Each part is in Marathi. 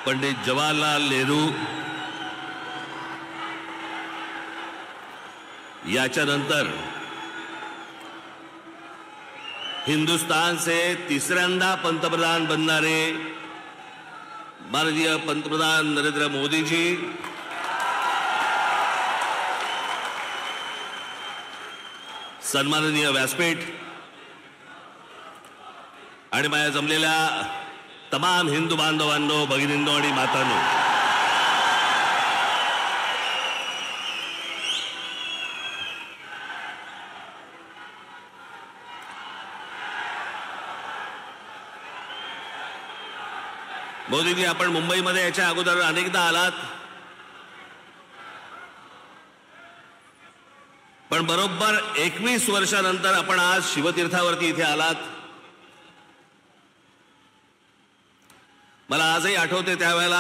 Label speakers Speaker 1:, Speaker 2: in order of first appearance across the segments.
Speaker 1: पंडित जवाहरलाल नेहरू, याच्यानंतर हिंदुस्तान से तिसऱ्यांदा पंतप्रधान बनणारे माननीय पंतप्रधान नरेंद्र मोदी जी, सन्माननीय व्यासपीठ आणि माझ्या जमलेल्या तमाम हिंदू बांधवांनो, भगिनींनो आणि मातांनो, मोदीजी, आपण मुंबईमध्ये याच्या अगोदर अनेकदा आलात, पण बरोबर 21 वर्षानंतर आपण आज शिवतीर्थावरती इथे आलात. मला आजही आठवते त्यावेळेला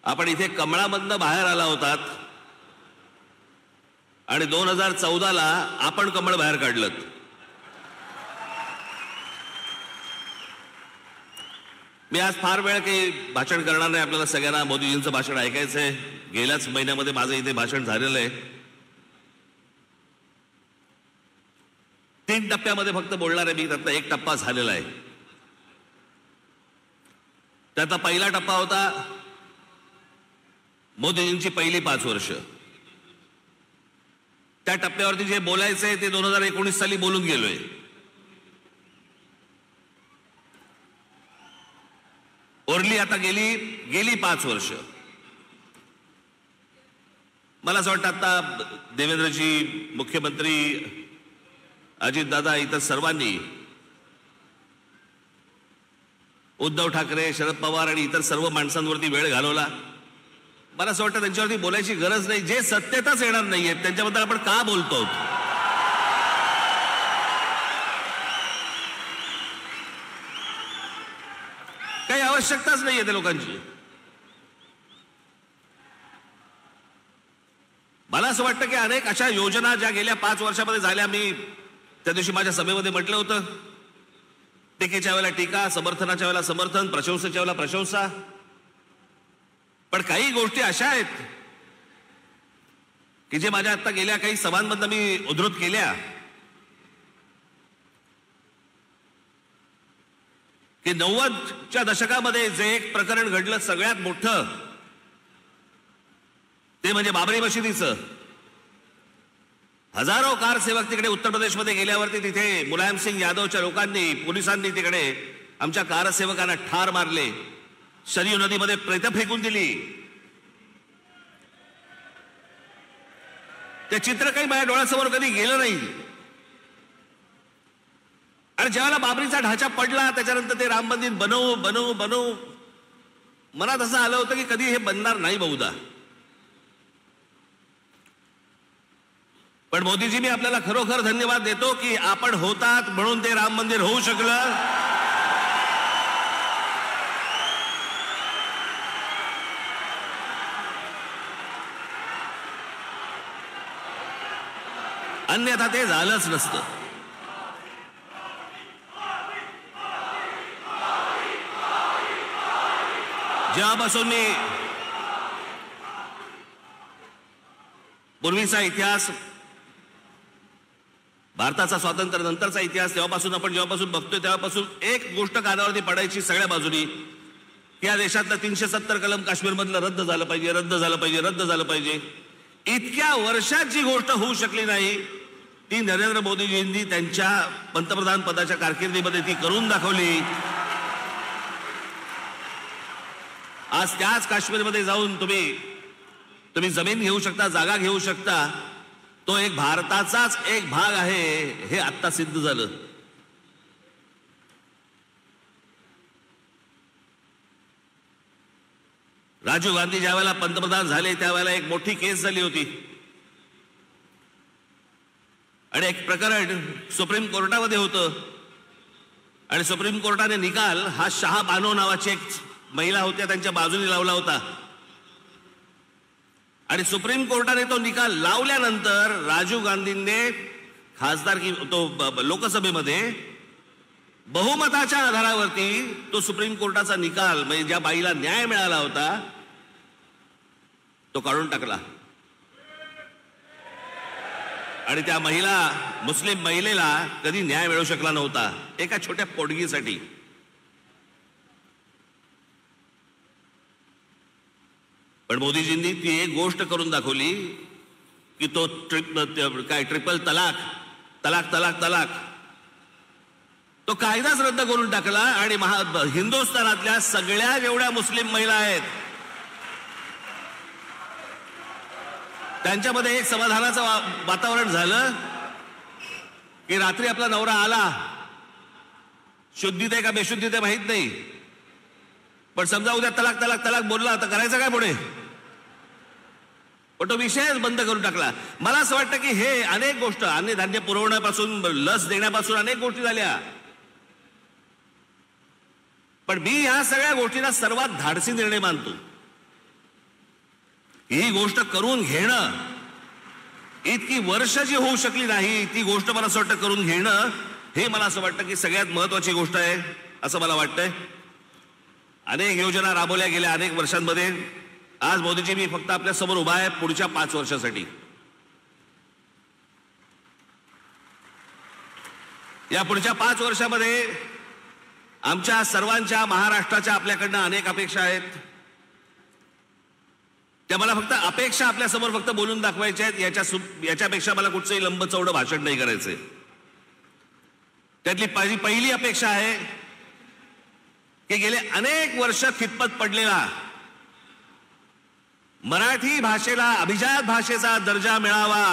Speaker 1: आपण इथे कमळामधनं बाहेर आला होतात आणि 2014ला आपण कमळ बाहेर काढलं. मी आज फार वेळ काही भाषण करणार नाही. आपल्याला सगळ्यांना मोदीजींचं भाषण ऐकायचंय. गेल्याच महिन्यामध्ये माझं इथे भाषण झालेलं आहे. 3 टप्प्यामध्ये फक्त बोलणार आहे मी. त्यातला एक टप्पा झालेला आहे. त्याचा पहिला टप्पा होता मोदीजींची पहिली 5 वर्ष. त्या टप्प्यावरती जे बोलायचंय ते 2019 साली बोलून गेलोय. ओरली आता गेली 5 वर्ष. मला असं वाटतं आता देवेंद्रजी, मुख्यमंत्री अजितदादा, इतर सर्वांनी, उद्धव ठाकरे, शरद पवार आणि इतर सर्व माणसांवरती वेळ घालवला. मला असं वाटतं त्यांच्यावरती बोलायची गरज नाही. जे सत्यताच येणार नाहीये त्यांच्याबद्दल आपण का बोलतो? काही आवश्यकताच नाहीये त्या लोकांची. मला असं वाटतं की अनेक अशा योजना ज्या गेल्या 5 वर्षामध्ये झाल्या, मी त्या दिवशी माझ्या सभेमध्ये म्हटलं होतं, टीकेच्या वेळेला टीका, समर्थनाच्या वेळेला समर्थन, प्रशंसेच्या वेळेला प्रशंसा. पण काही गोष्टी अशा आहेत की जे माझ्या आता गेल्या काही सभांमधनं मी उद्धृत केल्या की 90च्या दशकामध्ये जे एक प्रकरण घडलं सगळ्यात मोठं, ते म्हणजे बाबरी मशिदीचं. हजारो कारसेवक तिकडे उत्तर प्रदेशमध्ये गेल्यावरती तिथे मुलायम सिंग यादवच्या लोकांनी, पोलिसांनी तिकडे आमच्या कारसेवकांना ठार मारले, सरयू नदीमध्ये प्रेत फेकून दिली. ते चित्र काही माझ्या डोळ्यासमोर कधी गेलं नाही. आणि ज्यावेळेला बाबरीचा ढाचा पडला त्याच्यानंतर ते राम मंदिर बनवू मनात असं आलं होतं की कधी हे बनणार नाही बहुधा. पण मोदीजी, मी आपल्याला खरोखर धन्यवाद देतो की आपण होतात म्हणून ते राम मंदिर होऊ शकलं. अन्यथा ते झालंच नसतं. जेव्हापासून मी पूर्वीचा इतिहास, भारताचा स्वातंत्र्य नंतरचा इतिहास जेव्हापासून बघतोय तेव्हापासून एक गोष्ट कानावरती पडायची सगळ्या बाजूनी, या देशातलं 370 कलम काश्मीरमधलं रद्द झालं पाहिजे. इतक्या वर्षात जी गोष्ट होऊ शकली नाही ती नरेंद्र मोदीजींनी त्यांच्या पंतप्रधान पदाच्या कारकिर्दीमध्ये ती करून दाखवली. आज त्याच काश्मीरमध्ये जाऊन तुम्ही जमीन घेऊ शकता, जागा घेऊ शकता. तो एक भारताचाच एक भाग आहे हे आत्ता सिद्ध झालं. राजीव गांधी ज्या वेळेला पंतप्रधान झाले त्यावेळेला एक मोठी केस झाली होती आणि एक प्रकरण सुप्रीम कोर्टामध्ये होतं आणि सुप्रीम कोर्टाने निकाल हा शाह बानो नावाची एक महिला होत्या त्यांच्या बाजूने लावला होता. आणि सुप्रीम कोर्टाने तो निकाल लावल्यानंतर राजीव गांधींनी लोकसभेमध्ये बहुमताच्या आधारावरती तो सुप्रीम कोर्टाचा निकाल म्हणजे ज्या बाईला न्याय मिळाला होता तो काढून टाकला आणि त्या मुस्लिम महिलेला कधी न्याय मिळू शकला नव्हता एका छोट्या पोटगीसाठी. पण मोदीजींनी ती एक गोष्ट करून दाखवली की तो ट्रिपल तलाक तलाक तलाक तलाक तो कायदाच रद्द करून टाकला आणि हिंदुस्थानातल्या सगळ्या जेवढ्या मुस्लिम महिला आहेत त्यांच्यामध्ये एक समाधानाचं वातावरण झालं की रात्री आपला नवरा आला, शुद्धीत आहे का बेशुद्धीत आहे माहित नाही, पण समजा उद्या तलाक तलाक तलाक बोलला तर करायचं काय पुढे? पण तो विषयच बंद करून टाकला. मला असं वाटतं की हे अनेक गोष्ट अन्नधान्य पुरवण्यापासून लस देण्यापासून अनेक गोष्टी झाल्या, पण मी या सगळ्या गोष्टींना सर्वात धाडसी निर्णय मानतो. ही गोष्ट करून घेणं, इतकी वर्ष जी होऊ शकली नाही ती गोष्ट मला असं वाटतं करून घेणं हे मला असं वाटतं की सगळ्यात महत्वाची गोष्ट आहे असं मला वाटतंय. अनेक योजना राबवल्या गेल्या अनेक वर्षांमध्ये. आज मोदीजी मी फक्त आपल्या समोर उभा आहे पुढच्या 5 वर्षासाठी. या पुढच्या 5 वर्षामध्ये आमच्या सर्वांच्या महाराष्ट्राच्या आपल्याकडनं अनेक अपेक्षा आहेत. त्या मला फक्त अपेक्षा आपल्या समोर फक्त बोलून दाखवायच्या आहेत. याच्यापेक्षा मला कुठचंही लंबचौडं भाषण नाही करायचंय. त्यातली पहिली अपेक्षा आहे की गेले अनेक वर्ष खितपत पडलेला मराठी भाषेला अभिजात भाषेचा दर्जा मिळावा,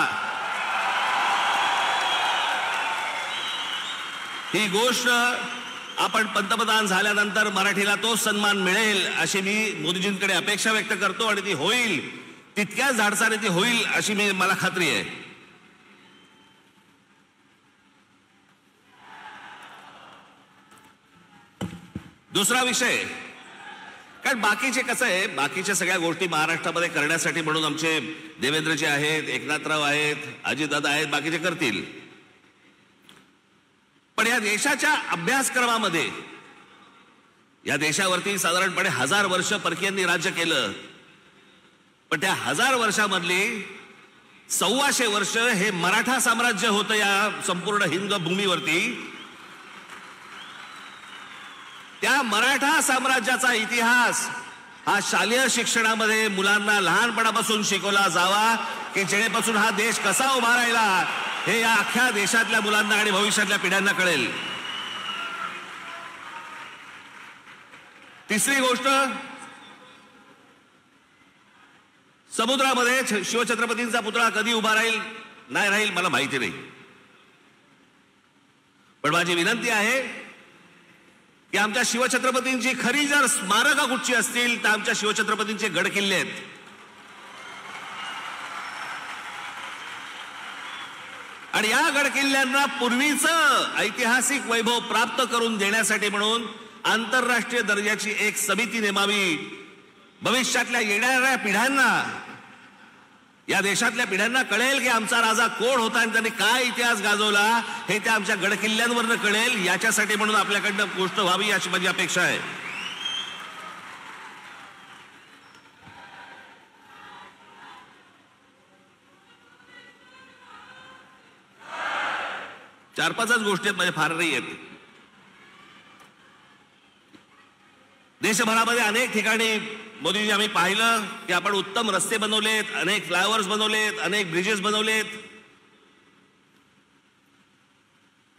Speaker 1: ही गोष्ट आपण पंतप्रधान झाल्यानंतर मराठीला तो सन्मान मिळेल अशी मी मोदीजींकडे अपेक्षा व्यक्त करतो आणि ती होईल, तितक्याच धाडसाने ती होईल अशी मला खात्री आहे. दुसरा विषय, कारण बाकीचे कसं आहे, बाकीच्या सगळ्या गोष्टी महाराष्ट्रामध्ये करण्यासाठी म्हणून आमचे देवेंद्रजी आहेत, एकनाथराव आहेत, अजितदादा आहेत, बाकीचे करतील. पण या देशाच्या अभ्यासक्रमामध्ये या देशावरती साधारणपणे 1000 वर्ष परकीयांनी राज्य केलं, पण त्या 1000 वर्षामधली 125 वर्ष हे मराठा साम्राज्य होतं या संपूर्ण हिंद भूमीवरती. त्या मराठा साम्राज्याचा इतिहास हा शालेय शिक्षणामध्ये मुलांना लहानपणापासून शिकवला जावा की जेणेपासून हा देश कसा उभा राहिला हे या अख्ख्या देशातल्या मुलांना आणि भविष्यातल्या पिढ्यांना कळेल. तिसरी गोष्ट, समुद्रामध्ये शिवछत्रपतींचा पुतळा कधी उभा राहील नाही राहील मला माहिती नाही, पण माझी विनंती आहे की आमच्या शिवछत्रपतींची खरी जर स्मारकं कुठची असतील तर आमच्या शिवछत्रपतींचे गड किल्ले आहेत. आणि या गड किल्ल्यांना पूर्वीचं ऐतिहासिक वैभव प्राप्त करून देण्यासाठी म्हणून आंतरराष्ट्रीय दर्जाची एक समिती नेमावी. भविष्यातल्या येणाऱ्या पिढ्यांना, या देशातल्या पिढ्यांना कळेल की आमचा राजा कोण होता आणि त्यांनी काय इतिहास गाजवला हे त्या आमच्या गडकिल्ल्यांवरनं कळेल. याच्यासाठी म्हणून आपल्याकडनं गोष्ट व्हावी अशी माझी अपेक्षा आहे. चार पाचच गोष्टी आहेत, माझ्या फार नाही आहेत. देशभरामध्ये अनेक ठिकाणी मोदीजी आम्ही पाहिलं की आपण उत्तम रस्ते बनवलेत, अनेक फ्लायओव्हर्स बनवलेत, अनेक ब्रिजेस बनवलेत.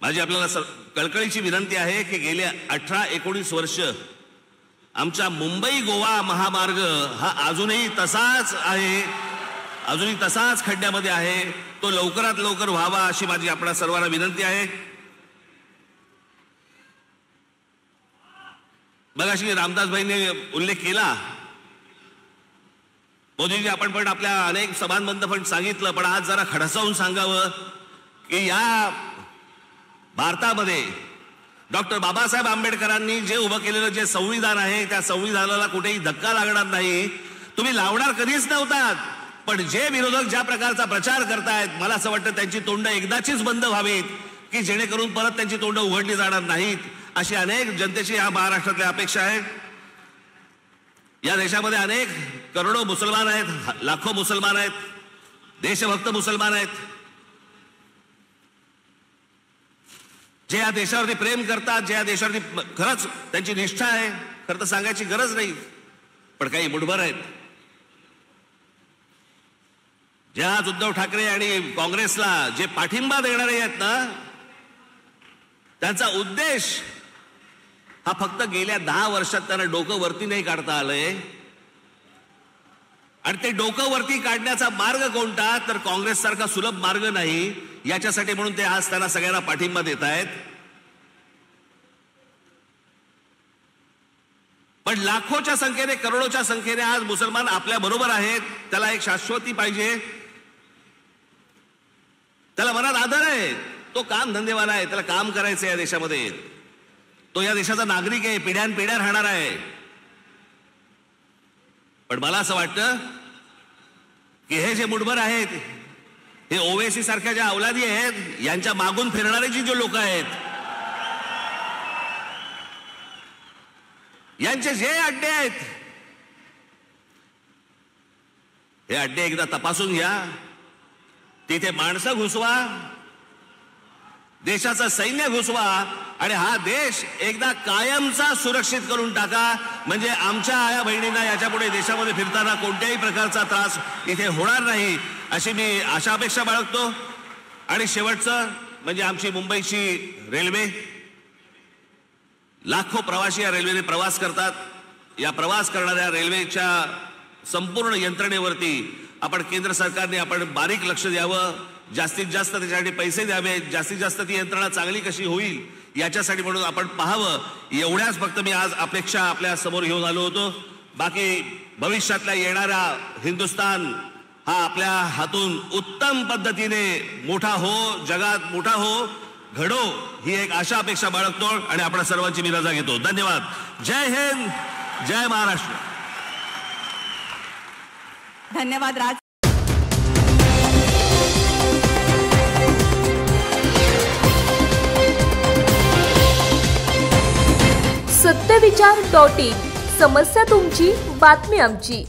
Speaker 1: माझी आपल्याला कळकळीची विनंती आहे की गेल्या 18-19 वर्ष आमचा मुंबई गोवा महामार्ग हा अजूनही तसाच आहे, अजूनही तसाच खड्ड्यामध्ये आहे. तो लवकरात लवकर व्हावा अशी माझी आपल्या सर्वांना विनंती आहे. मगाशी रामदासभाईंनी उल्लेख केला, मोदीजी आपण पण आपल्या अनेक सभांमध्ये पण सांगितलं, पण आज जरा खडसावून सांगावं की या भारतामध्ये डॉक्टर बाबासाहेब आंबेडकरांनी जे उभं केलेलं जे संविधान आहे त्या संविधानाला कुठेही धक्का लागणार नाही. तुम्ही लावणार कधीच नव्हतात, पण जे विरोधक ज्या प्रकारचा प्रचार करतायत मला असं वाटतं त्यांची तोंड एकदाचीच बंद व्हावीत की जेणेकरून परत त्यांची तोंड उघडली जाणार नाहीत. अशी अनेक जनतेची या महाराष्ट्रातली अपेक्षा आहे. या देशामध्ये अनेक करोडो मुसलमान आहेत, लाखो मुसलमान आहेत, देशभक्त मुसलमान आहेत, जे या देशावरती प्रेम करतात, जे या देशावरती खरंच त्यांची निष्ठा आहे. खरं तर सांगायची गरज नाही, पण काही मुठभर आहेत जे आज उद्धव ठाकरे आणि काँग्रेसला जे पाठिंबा देणारे आहेत ना, त्यांचा उद्देश हा फक्त गेल्या 10 वर्षात त्यांना डोकं वरती नाही काढता आलंय. आणि ते डोकं वरती काढण्याचा मार्ग कोणता, तर काँग्रेस सारखा सुलभ मार्ग नाही. याच्यासाठी म्हणून ते आज त्यांना सगळ्यांना पाठिंबा देत आहेत. पण लाखोच्या संख्येने, करोडोच्या संख्येने आज मुसलमान आपल्या बरोबर आहेत. त्याला एक शाश्वती पाहिजे, त्याला मनात आदर आहे, तो काम धंदेवाला आहे, त्याला काम करायचं या देशामध्ये, तो या देशाचा नागरिक आहे, पिढ्यानपिढ्या राहणार आहे. पण मला असं वाटतं की हे जे मुठभर आहेत, हे ओवेसी सारख्या ज्या अवलादी आहेत, यांच्या मागून फिरणारे जी लोक आहेत, यांचे जे अड्डे आहेत, हे अड्डे एकदा तपासून घ्या. तिथे माणसं घुसवा, देशाचं सैन्य घुसवा आणि हा देश एकदा कायमचा सुरक्षित करून टाका. म्हणजे आमच्या आया बहिणींना याच्यापुढे देशामध्ये फिरताना कोणत्याही प्रकारचा त्रास इथे होणार नाही, अशी मी आशा अपेक्षा बाळगतो. आणि शेवटचं म्हणजे आमची मुंबईची रेल्वे, लाखो प्रवासी या रेल्वेने प्रवास करतात. या प्रवास करणाऱ्या रेल्वेच्या संपूर्ण यंत्रणेवरती आपण केंद्र सरकारने आपण बारीक लक्ष द्यावं, जास्तीत जास्त त्याच्यासाठी पैसे द्यावे, जास्तीत जास्त ती यंत्रणा चांगली कशी होईल याच्यासाठी म्हणून आपण पाहावं. एवढ्याच फक्त मी आज अपेक्षा आपल्या समोर घेऊन आलो होतो. बाकी भविष्यातला येणारा हिंदुस्थान हा आपल्या हातून उत्तम पद्धतीने मोठा हो, जगात मोठा हो, घडो, ही एक आशा अपेक्षा बाळगतो आणि आपण सर्वांची मी रजा घेतो. धन्यवाद. जय हिंद, जय महाराष्ट्र.
Speaker 2: धन्यवाद राज.
Speaker 3: सत्यविचार.in, समस्या तुमची, बातमी आमची.